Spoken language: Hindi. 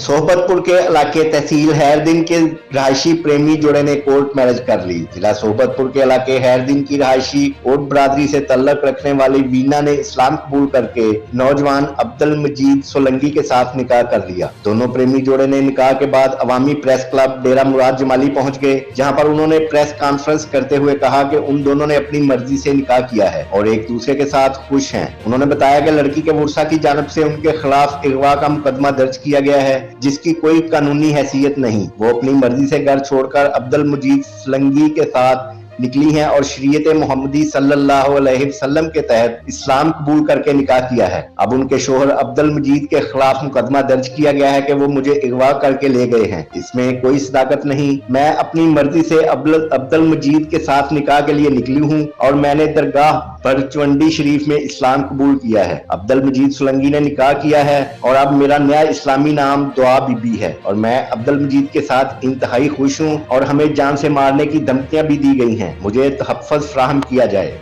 सोहबतपुर के इलाके तहसील हैरदीन के रहायशी प्रेमी जोड़े ने कोर्ट मैरिज कर ली। जिला सोहबतपुर के इलाके हैरदीन की रहायशी ओट बरादरी से तल्लक रखने वाली वीना ने इस्लाम कबूल करके नौजवान अब्दुल मजीद सोलंकी के साथ निकाह कर लिया। दोनों प्रेमी जोड़े ने निकाह के बाद अवामी प्रेस क्लब डेरा मुराद जमाली पहुंच गए, जहां पर उन्होंने प्रेस कॉन्फ्रेंस करते हुए कहा कि उन दोनों ने अपनी मर्जी से निकाह किया है और एक दूसरे के साथ खुश हैं। उन्होंने बताया कि लड़की के मुर्सा की जानब से उनके खिलाफ अगवा का मुकदमा दर्ज किया गया है, जिसकी कोई कानूनी हैसियत नहीं। वो अपनी मर्जी से घर छोड़कर अब्दुल मजीद सोलंकी के साथ निकली हैं और शरीयत मोहम्मदी सल्लल्लाहु अलैहि वसल्लम के तहत इस्लाम कबूल करके निकाह किया है। अब उनके शोहर अब्दुल मजीद के खिलाफ मुकदमा दर्ज किया गया है कि वो मुझे अगवा करके ले गए हैं। इसमें कोई सदाकत नहीं। मैं अपनी मर्जी से अब्दुल मजीद के साथ निकाह के लिए निकली हूँ और मैंने दरगाह बरचवंडी शरीफ में इस्लाम कबूल किया है। अब्दुल मजीद सोलंकी ने निकाह किया है और अब मेरा नया इस्लामी नाम दुआ बीबी है और मैं अब्दुल मजीद के साथ इंतहाई खुश हूँ और हमें जान से मारने की धमकियां भी दी गई हैं। मुझे तहफ़्फ़ुज़ फराहम किया जाए।